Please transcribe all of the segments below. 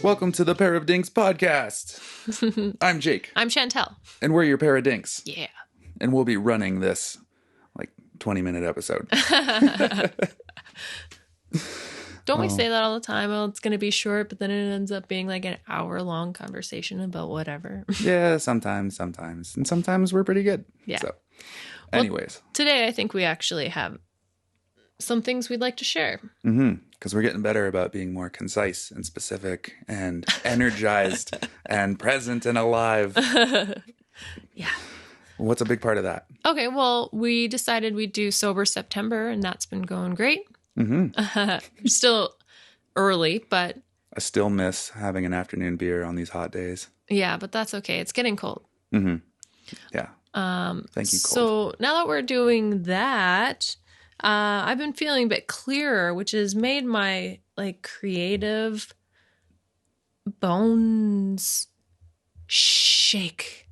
Welcome to the Pair of Dinks podcast. I'm Jake. I'm Chantel. And we're your pair of dinks. Yeah. And we'll be running this 20-minute episode. Don't we say that all the time? Well, it's going to be short, but then it ends up being like an hour-long conversation about whatever. Yeah, sometimes. And sometimes we're pretty good. Yeah. So, anyways. Well, today I think we actually have some things we'd like to share. Because we're getting better about being more concise and specific and energized and present and alive. Yeah. What's a big part of that? Okay, well, we decided we'd do Sober September, and that's been going great. Still early, but... I still miss having an afternoon beer on these hot days. Yeah, but that's okay. It's getting cold. Yeah. Thank you, cold. So now that we're doing that... I've been feeling a bit clearer, which has made my creative bones shake.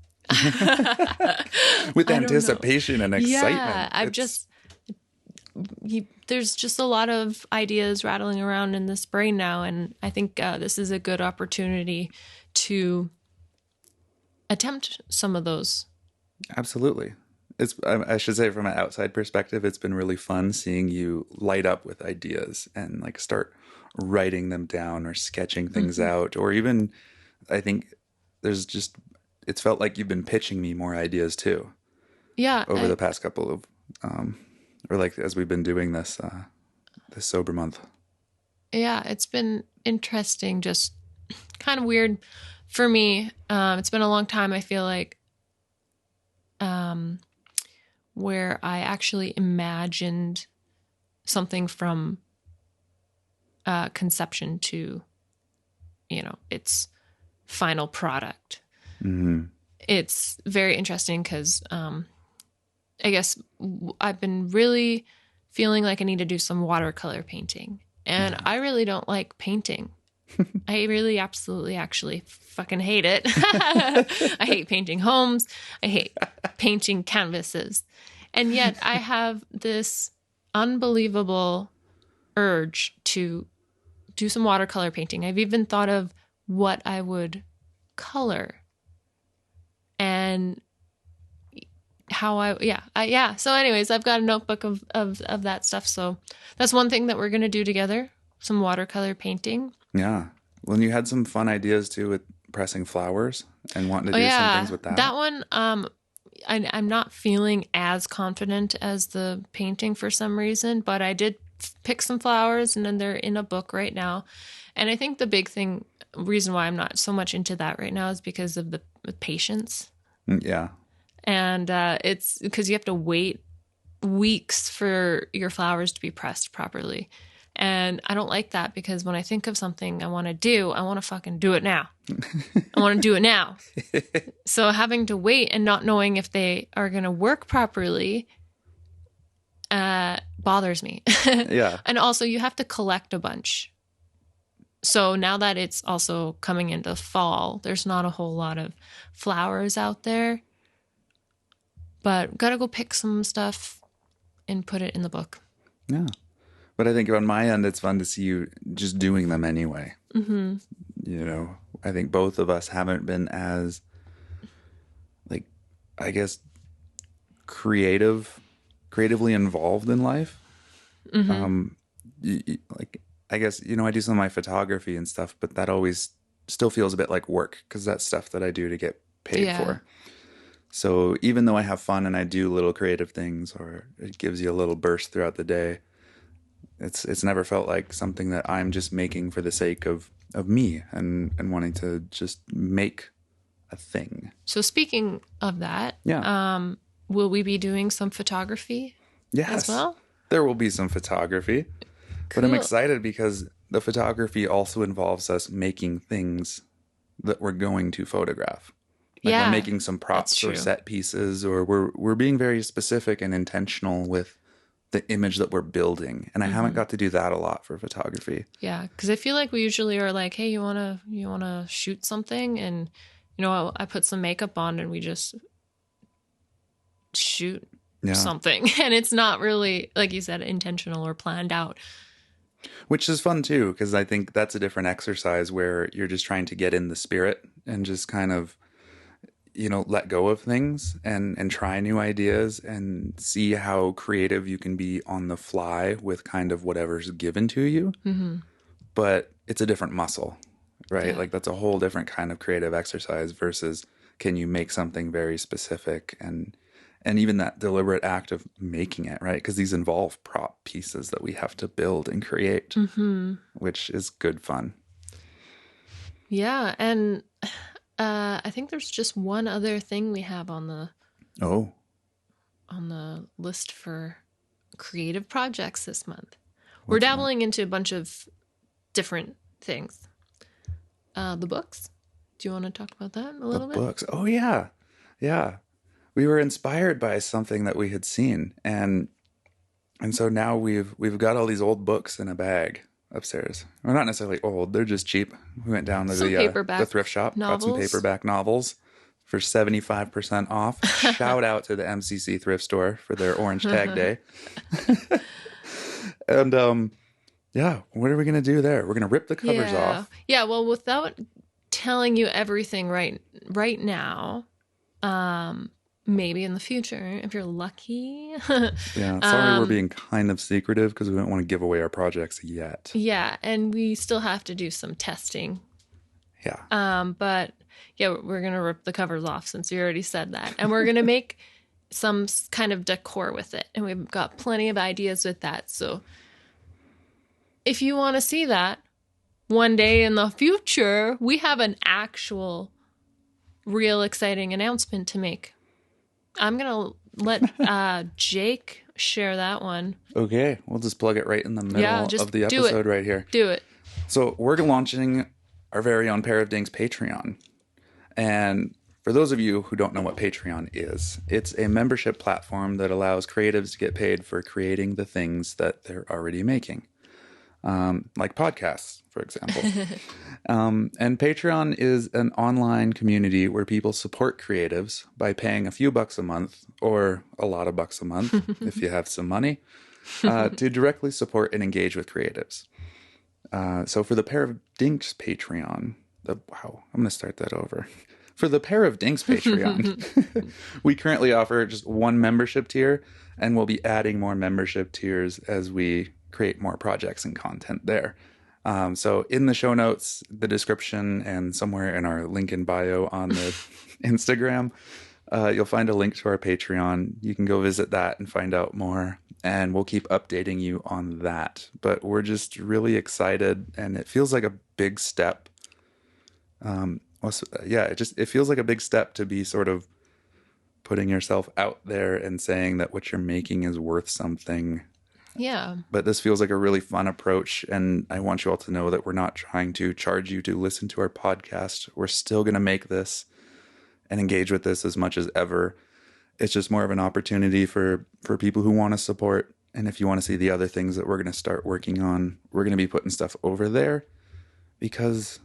With anticipation and excitement. Yeah, there's just a lot of ideas rattling around in this brain now, and I think this is a good opportunity to attempt some of those. Absolutely. I should say, from an outside perspective, it's been really fun seeing you light up with ideas and start writing them down or sketching things out, or even I think it's felt like you've been pitching me more ideas too. Yeah. Over the past couple of, as we've been doing this sober month. Yeah, it's been interesting, just kind of weird for me. It's been a long time, I feel like. Where I actually imagined something from conception to, its final product. It's very interesting because I guess I've been really feeling like I need to do some watercolor painting. And I really don't like painting. I really absolutely actually fucking hate it. I hate painting homes. I hate painting canvases. And yet I have this unbelievable urge to do some watercolor painting. I've even thought of what I would color and how So anyways, I've got a notebook of that stuff. So that's one thing that we're going to do together. Some watercolor painting. Yeah. Well, you had some fun ideas too with pressing flowers and wanting to do some things with that. That one, I'm not feeling as confident as the painting for some reason, but I did pick some flowers and then they're in a book right now. And I think the big reason why I'm not so much into that right now is because of the patience. Yeah. And it's because you have to wait weeks for your flowers to be pressed properly. And I don't like that because when I think of something I want to do, I want to fucking do it now. I want to do it now. So having to wait and not knowing if they are going to work properly bothers me. Yeah. And also you have to collect a bunch. So now that it's also coming into fall, there's not a whole lot of flowers out there. But got to go pick some stuff and put it in the book. Yeah. But I think on my end, it's fun to see you just doing them anyway. I think both of us haven't been as, creatively involved in life. I guess, I do some of my photography and stuff, but that always still feels a bit like work because that's stuff that I do to get paid for. So even though I have fun and I do little creative things or it gives you a little burst throughout the day, it's never felt like something that I'm just making for the sake of me and wanting to just make a thing. So speaking of that, will we be doing some photography as well? There will be some photography. Cool. But I'm excited because the photography also involves us making things that we're going to photograph. We're making some props or set pieces, or we're being very specific and intentional with the image that we're building. And I haven't got to do that a lot for photography. Yeah. Cause I feel like we usually are like, hey, you want to shoot something? And, I put some makeup on and we just shoot something. And it's not really, like you said, intentional or planned out. Which is fun too, because I think that's a different exercise where you're just trying to get in the spirit and just kind of, let go of things and try new ideas and see how creative you can be on the fly with kind of whatever's given to you. Mm-hmm. But it's a different muscle, right? Yeah. Like that's a whole different kind of creative exercise versus can you make something very specific and even that deliberate act of making it, right? Because these involve prop pieces that we have to build and create, Mm-hmm. which is good fun. Yeah, and I think there's just one other thing we have Oh, on the list for creative projects this month. We're what's that? dabbling into a bunch of different things. The books. Do you want to talk about that a The little bit? books. Oh yeah. Yeah. We were inspired by something that we had seen and so now we've got all these old books in a bag upstairs. They're not necessarily old, they're just cheap. We went down to Some the paperback thrift shop, got some novels. paperback novels for 75% off. Shout out to the MCC thrift store for their orange tag day. And yeah, what are we going to do there? We're going to rip the covers off. Yeah, well, without telling you everything right now, maybe in the future, if you're lucky. Yeah, sorry we're being kind of secretive because we don't want to give away our projects yet. Yeah, and we still have to do some testing. Yeah. But yeah, we're going to rip the covers off since you already said that. And we're going to make some kind of decor with it. And we've got plenty of ideas with that. So if you want to see that one day in the future, we have an actual real exciting announcement to make. I'm going to let Jake share that one. Okay, we'll just plug it right in the middle of the episode right here. Do it. So we're launching our very own Pair of Dinks Patreon. And for those of you who don't know what Patreon is, it's a membership platform that allows creatives to get paid for creating the things that they're already making. Like podcasts, for example. And Patreon is an online community where people support creatives by paying a few bucks a month or a lot of bucks a month if you have some money to directly support and engage with creatives. So for the Pair of Dinks Patreon, I'm going to start that over. For the Pair of Dinks Patreon, we currently offer just one membership tier, and we'll be adding more membership tiers as we create more projects and content there. So in the show notes, the description, and somewhere in our link in bio on the Instagram, you'll find a link to our Patreon. You can go visit that and find out more, and we'll keep updating you on that. But we're just really excited, and it feels like a big step. It feels like a big step to be sort of putting yourself out there and saying that what you're making is worth something. Yeah. But this feels like a really fun approach, and I want you all to know that we're not trying to charge you to listen to our podcast. We're still going to make this and engage with this as much as ever. It's just more of an opportunity for people who want to support. And if you want to see the other things that we're going to start working on, we're going to be putting stuff over there because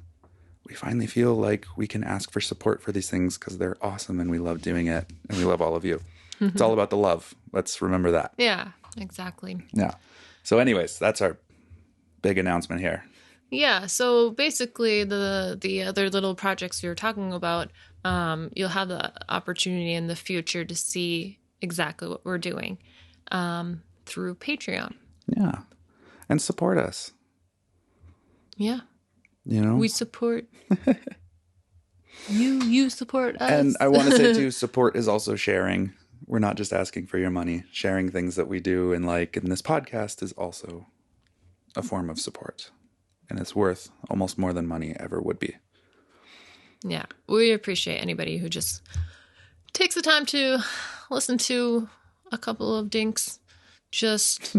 we finally feel like we can ask for support for these things because they're awesome and we love doing it and we love all of you. It's all about the love. Let's remember that. Yeah, exactly. Yeah. So anyways, that's our big announcement here. Yeah, so basically the other little projects we were talking about, you'll have the opportunity in the future to see exactly what we're doing through Patreon. Yeah. And support us. Yeah. You know? We support you support us. And I want to say too, support is also sharing. We're not just asking for your money. Sharing things that we do and this podcast is also a form of support. And it's worth almost more than money ever would be. Yeah. We appreciate anybody who just takes the time to listen to a couple of dinks just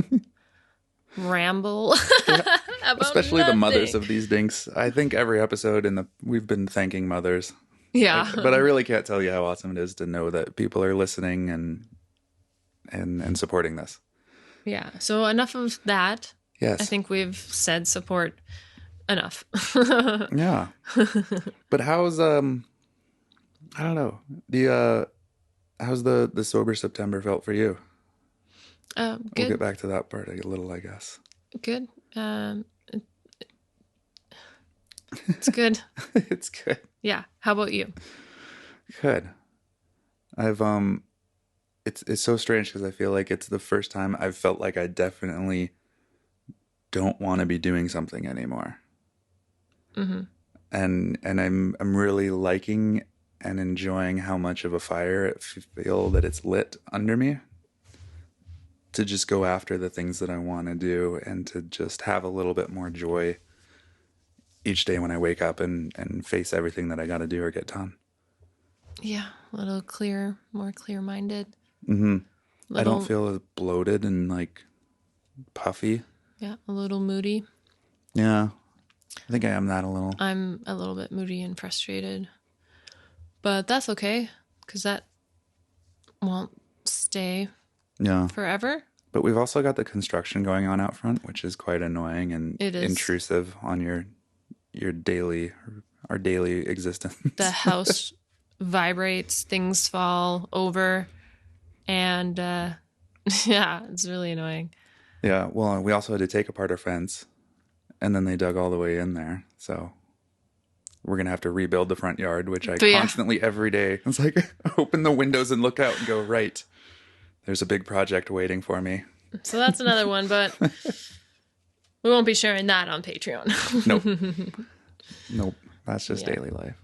ramble about Especially nothing. the mothers of these dinks. I think every episode we've been thanking mothers. Yeah. But I really can't tell you how awesome it is to know that people are listening and supporting this. Yeah. So enough of that. Yes. I think we've said support enough. Yeah. But how's I don't know. How's the sober September felt for you? Good. We'll get back to that part a little, I guess. Good. Um, it's good. It's good. Yeah. How about you? Good. I've it's so strange because I feel like it's the first time I've felt like I definitely don't want to be doing something anymore. Mm-hmm. And I'm really liking and enjoying how much of a fire it feel that it's lit under me to just go after the things that I want to do and to just have a little bit more joy each day when I wake up and face everything that I got to do or get done. Yeah. A little more clear-minded. Mm-hmm. I don't Little, feel as bloated and like puffy. yeah, a little moody. Yeah, I think I am that a little. I'm a little bit moody and frustrated, but that's okay because that won't stay Yeah. forever. But we've also got the construction going on out front, which is quite annoying and It is. intrusive on your daily our daily existence. The house vibrates, things fall over, and yeah, it's really annoying. Yeah, well, we also had to take apart our fence, and then they dug all the way in there. So we're gonna have to rebuild the front yard, which I But yeah. constantly every day. It's like open the windows and look out and go right. There's a big project waiting for me. So that's another one, but we won't be sharing that on Patreon. Nope. That's just daily life.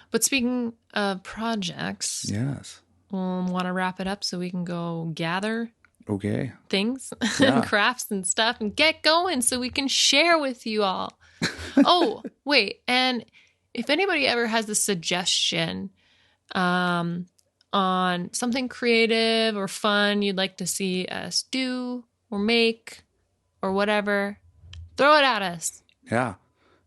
But speaking of projects, Yes. we'll want to wrap it up so we can go gather Okay. things Yeah. and crafts and stuff and get going so we can share with you all. Oh, wait. And if anybody ever has a suggestion on something creative or fun you'd like to see us do or make or whatever, throw it at us. Yeah.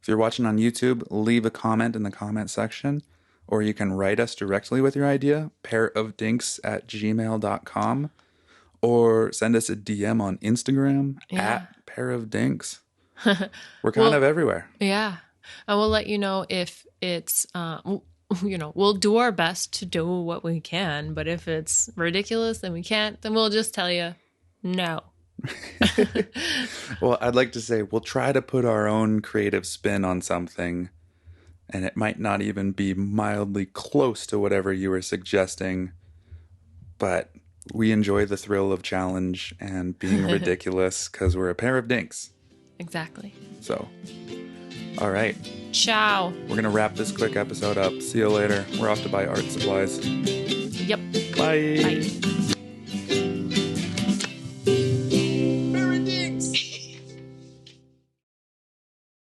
If you're watching on YouTube, leave a comment in the comment section, or you can write us directly with your idea, pairofdinks@gmail.com, or send us a DM on Instagram at pairofdinks. We're kind of everywhere. Yeah. And we'll let you know if it's, we'll do our best to do what we can, but if it's ridiculous and we can't, then we'll just tell you no. Well, I'd like to say we'll try to put our own creative spin on something, and it might not even be mildly close to whatever you were suggesting, but we enjoy the thrill of challenge and being ridiculous because we're a pair of dinks. Exactly. So, all right. Ciao. We're going to wrap this quick episode up. See you later. We're off to buy art supplies. Yep. Bye. Bye.